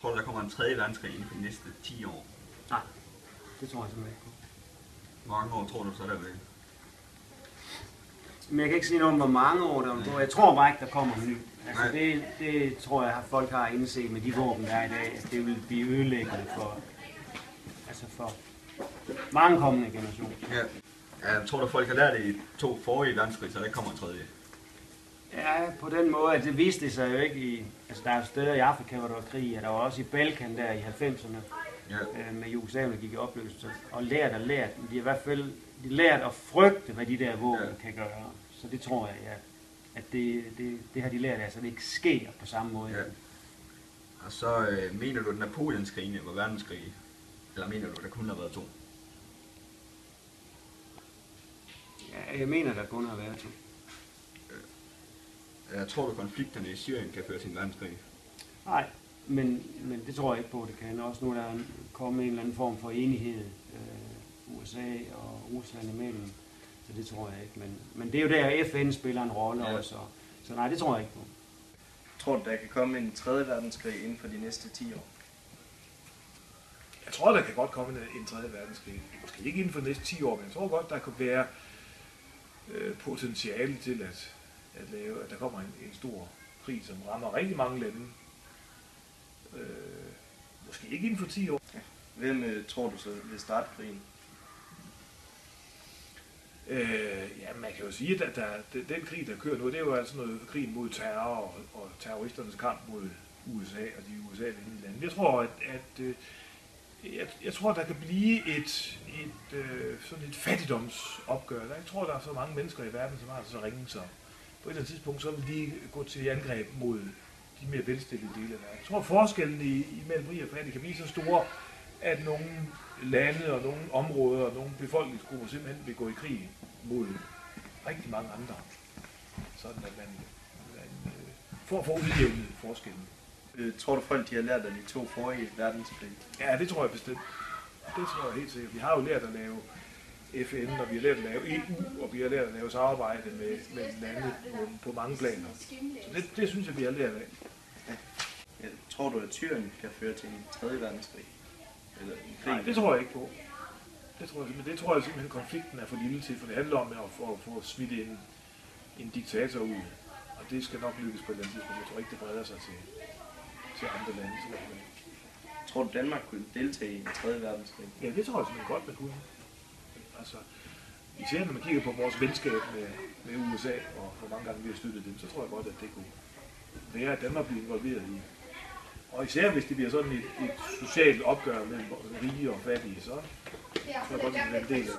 Tror du, der kommer en tredje verdenskrig inden for de næste 10 år? Nej, det tror jeg simpelthen ikke på. Hvor mange år tror du så, der vil? Men jeg kan ikke sige noget om, hvor mange år der vil gå. Jeg tror bare ikke, der kommer en ny. Altså det tror jeg, at folk har indset med de våben, der er i dag, at det vil blive ødelæggende for mange kommende generationer. Ja. Jeg tror, at folk har lært det i 2 forrige verdenskrig, så der kommer en tredje. Ja, på den måde, at det viste det sig jo ikke i... Altså, der er steder i Afrika, hvor der var krig, og der var også i Balkan der i 90'erne, med Jugoslavien, der gik i opløsning, og lært. Men de har i hvert fald lært at frygte, hvad de der våben kan gøre. Så det tror jeg, at det har de lært af, så det ikke sker på samme måde. Ja. Og så mener du, at Napoleonskrigene var verdenskrig? Eller mener du, at der kun har været 2? Ja, jeg mener, der kun har været 2. Jeg tror du, konflikterne i Syrien kan føre til en verdenskrig? Nej, men det tror jeg ikke på, det kan. Også nu der er kommet en eller anden form for enighed USA og Rusland imellem, så det tror jeg ikke. Men det er jo der, FN spiller en rolle også, så nej, det tror jeg ikke på. Tror du, der kan komme en tredje verdenskrig inden for de næste 10 år? Jeg tror, der kan godt komme en tredje verdenskrig. Måske ikke inden for de næste 10 år, men jeg tror godt, der kan være potentiale til at der kommer en stor krig, som rammer rigtig mange lande. Måske ikke inden for 10 år. Hvem tror du så vil starte krigen? Ja, man kan jo sige, at den krig, der kører nu, det er jo altså noget krig mod terror og terroristernes kamp mod USA og de USA-venlige lande. Jeg tror, jeg tror, der kan blive sådan et fattigdomsopgør. Jeg tror, der er så mange mennesker i verden, som har det så ringe, så på et eller andet tidspunkt, så vil de gå til angreb mod de mere velstillede dele af verden. Jeg tror, forskellen imellem rig og fattig kan blive så store, at nogle lande og nogle områder og nogle befolkningsgrupper simpelthen vil gå i krig mod rigtig mange andre. Sådan at man får udjævnet forskellen. Tror du, folk de har lært af de 2 forrige verdenskrig? Ja, det tror jeg bestemt. Det tror jeg helt sikkert. Vi har jo lært at lave FN, og vi har lært at lave EU, og vi har lært at lave samarbejde med lande på mange planer. Så det synes jeg, vi har lært af. Ja. Tror du, at Syrien kan føre til en tredje verdenskrig? Eller en krig? Nej, det tror jeg ikke på. Det tror jeg simpelthen, at konflikten er for lille til, for det handler om at få smidt en diktator ud. Og det skal nok lykkes på et eller andet tidspunkt. Jeg tror ikke, det breder sig til andre lande. Tror du, Danmark kunne deltage i en tredje verdenskrig? Ja, det tror jeg simpelthen godt, man kunne. Altså, især når man kigger på vores venskab med USA, og hvor mange gange vi har støttet dem, så tror jeg godt, at det kunne være, at Danmark bliver involveret i. Og især hvis det bliver sådan et socialt opgør mellem rige og fattige, så tror jeg godt, at det er en del af